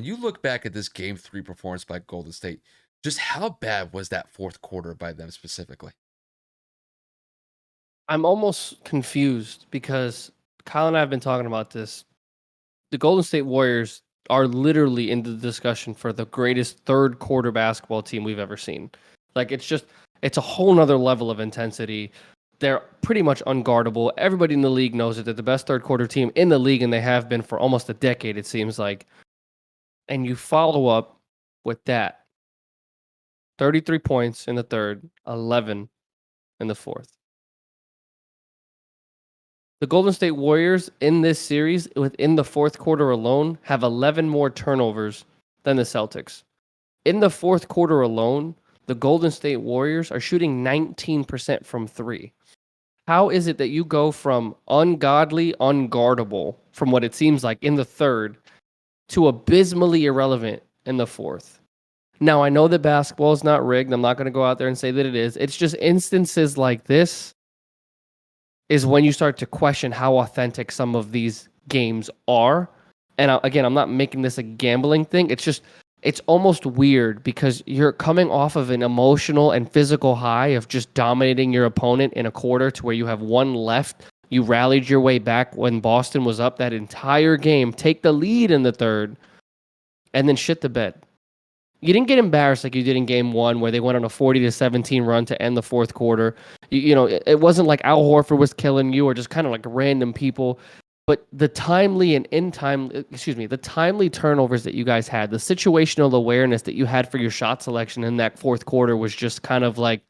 when you look back at this game three performance by Golden State, just how bad was that fourth quarter by them specifically? I'm almost confused because Kyle and I have been talking about this. The Golden State Warriors are literally in the discussion for the greatest third quarter basketball team we've ever seen. Like it's a whole nother level of intensity. They're pretty much unguardable. Everybody in the league knows it. They're the best third quarter team in the league, and they have been for almost a decade, it seems like. And you follow up with that 33 points in the third, 11 in the fourth. The Golden State Warriors in this series, within the fourth quarter alone, have 11 more turnovers than the Celtics. In the fourth quarter alone, the Golden State Warriors are shooting 19% from three. How is it that you go from ungodly, unguardable, from what it seems like in the third, to abysmally irrelevant in the fourth? Now, I know that basketball is not rigged. I'm not going to go out there and say that it is. It's just instances like this is when you start to question how authentic some of these games are. And again, I'm not making this a gambling thing. It's almost weird because you're coming off of an emotional and physical high of just dominating your opponent in a quarter to where you have one left. You rallied your way back when Boston was up that entire game, take the lead in the third, and then shit the bed. You didn't get embarrassed like you did in game one where they went on a 40-17 run to end the fourth quarter. It wasn't like Al Horford was killing you or just kind of like random people. But the timely turnovers that you guys had, the situational awareness that you had for your shot selection in that fourth quarter was just kind of like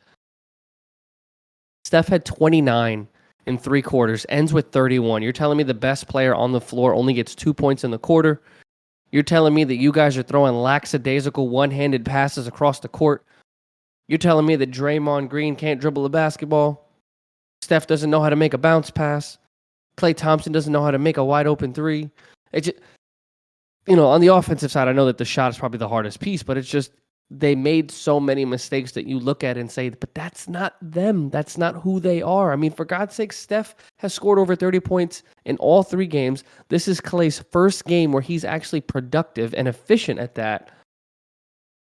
Steph had 29 in three quarters, ends with 31. You're telling me the best player on the floor only gets 2 points in the quarter? You're telling me that you guys are throwing lackadaisical one-handed passes across the court? You're telling me that Draymond Green can't dribble a basketball? Steph doesn't know how to make a bounce pass? Klay Thompson doesn't know how to make a wide-open three? It just, on the offensive side, I know that the shot is probably the hardest piece, but it's just they made so many mistakes that you look at and say, but that's not them. That's not who they are. I mean, for God's sake, Steph has scored over 30 points in all three games. This is Klay's first game where he's actually productive and efficient at that.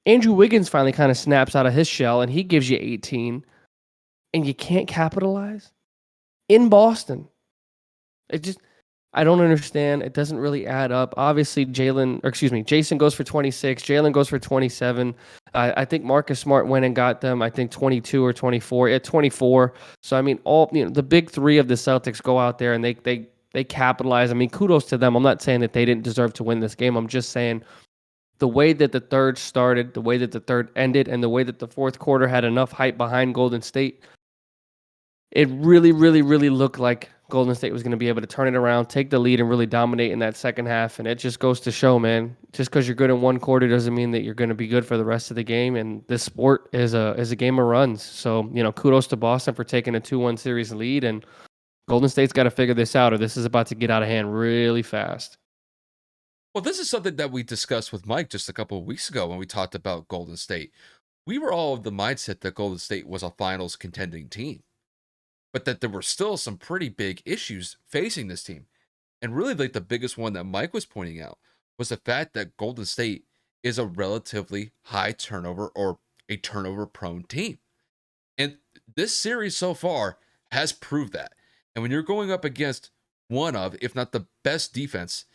Andrew Wiggins finally kind of snaps out of his shell and he gives you 18, and you can't capitalize in Boston. I don't understand. It doesn't really add up. Obviously, Jason goes for 26. Jalen goes for 27. I think Marcus Smart went and got them, I think 22 or 24. At 24. So, I mean, the big three of the Celtics go out there and they capitalize. I mean, kudos to them. I'm not saying that they didn't deserve to win this game. I'm just saying the way that the third started, the way that the third ended, and the way that the fourth quarter had enough hype behind Golden State, it really, really, really looked like Golden State was going to be able to turn it around, take the lead, and really dominate in that second half. And it just goes to show, man, just because you're good in one quarter doesn't mean that you're going to be good for the rest of the game. And this sport is a game of runs. So, kudos to Boston for taking a 2-1 series lead. And Golden State's got to figure this out, or this is about to get out of hand really fast. Well, this is something that we discussed with Mike just a couple of weeks ago when we talked about Golden State. We were all of the mindset that Golden State was a finals contending team, but that there were still some pretty big issues facing this team. And really, like the biggest one that Mike was pointing out was the fact that Golden State is a relatively high turnover or a turnover prone team. And this series so far has proved that. And when you're going up against one of, if not the best defense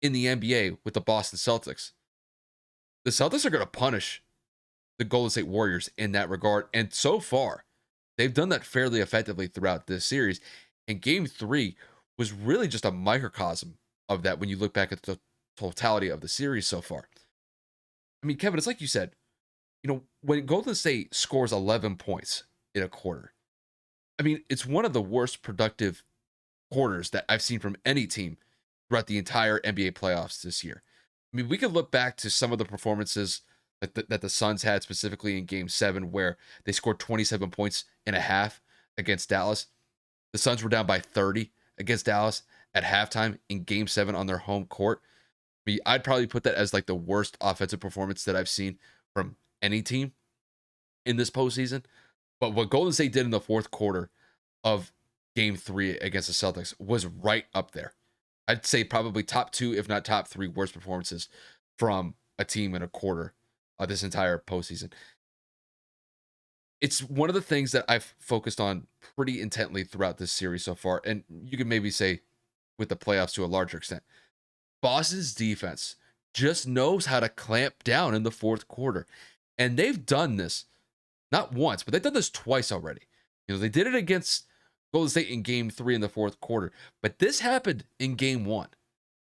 in the NBA with the Boston Celtics, the Celtics are going to punish the Golden State Warriors in that regard. And so far, they've done that fairly effectively throughout this series. And game three was really just a microcosm of that when you look back at the totality of the series so far. I mean, Kevin, it's like you said, when Golden State scores 11 points in a quarter, I mean, it's one of the worst productive quarters that I've seen from any team throughout the entire NBA playoffs this year. I mean, we could look back to some of the performances that the Suns had specifically in Game 7 where they scored 27 points in a half against Dallas. The Suns were down by 30 against Dallas at halftime in Game 7 on their home court. I mean, I'd probably put that as like the worst offensive performance that I've seen from any team in this postseason. But what Golden State did in the fourth quarter of Game 3 against the Celtics was right up there. I'd say probably top 2, if not top 3 worst performances from a team in a quarter this entire postseason. It's one of the things that I've focused on pretty intently throughout this series so far. And you can maybe say with the playoffs to a larger extent. Boston's defense just knows how to clamp down in the fourth quarter. And they've done this not once, but they've done this twice already. They did it against Golden State in game 3 in the fourth quarter, but this happened in game 1.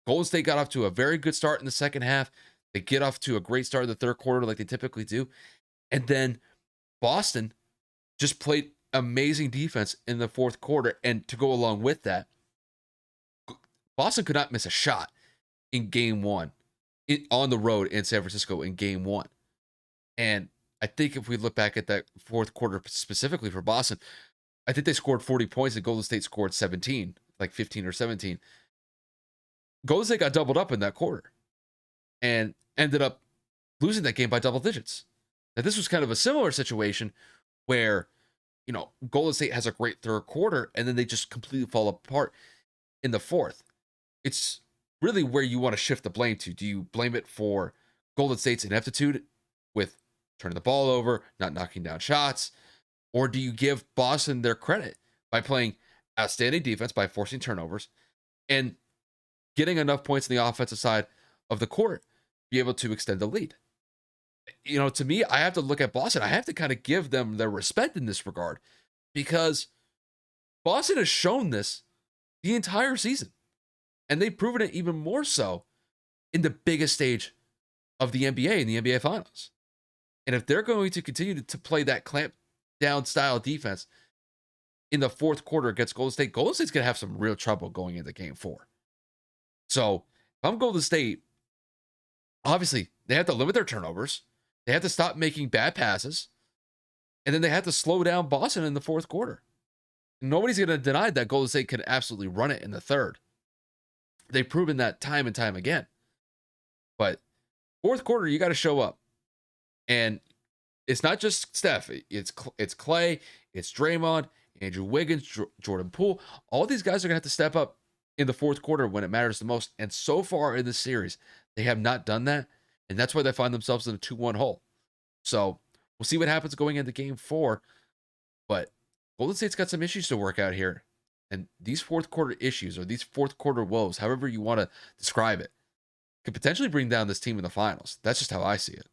Golden State got off to a very good start in the second half. They get off to a great start in the third quarter like they typically do. And then Boston just played amazing defense in the fourth quarter. And to go along with that, Boston could not miss a shot in game 1 on the road in San Francisco in game 1. And I think if we look back at that fourth quarter specifically for Boston, I think they scored 40 points and Golden State scored 17, like 15 or 17. Golden State got doubled up in that quarter and ended up losing that game by double digits. Now, this was kind of a similar situation where, Golden State has a great third quarter and then they just completely fall apart in the fourth. It's really where you want to shift the blame to. Do you blame it for Golden State's ineptitude with turning the ball over, not knocking down shots? Or do you give Boston their credit by playing outstanding defense, by forcing turnovers, and getting enough points on the offensive side of the court, be able to extend the lead? To me, I have to look at Boston. I have to kind of give them their respect in this regard because Boston has shown this the entire season. And they've proven it even more so in the biggest stage of the NBA, in the NBA Finals. And if they're going to continue to play that clamp down style defense in the fourth quarter against Golden State's going to have some real trouble going into game 4. So if I'm Golden State, obviously they have to limit their turnovers. They have to stop making bad passes. And then they have to slow down Boston in the fourth quarter. Nobody's going to deny that Golden State can absolutely run it in the third. They've proven that time and time again. But fourth quarter, you got to show up. And it's not just Steph. It's Clay. It's Draymond, Andrew Wiggins, Jordan Poole. All these guys are going to have to step up in the fourth quarter when it matters the most. And so far in this series, they have not done that. And that's why they find themselves in a 2-1 hole. So we'll see what happens going into game 4. But Golden State's got some issues to work out here. And these fourth quarter issues or these fourth quarter woes, however you want to describe it, could potentially bring down this team in the finals. That's just how I see it.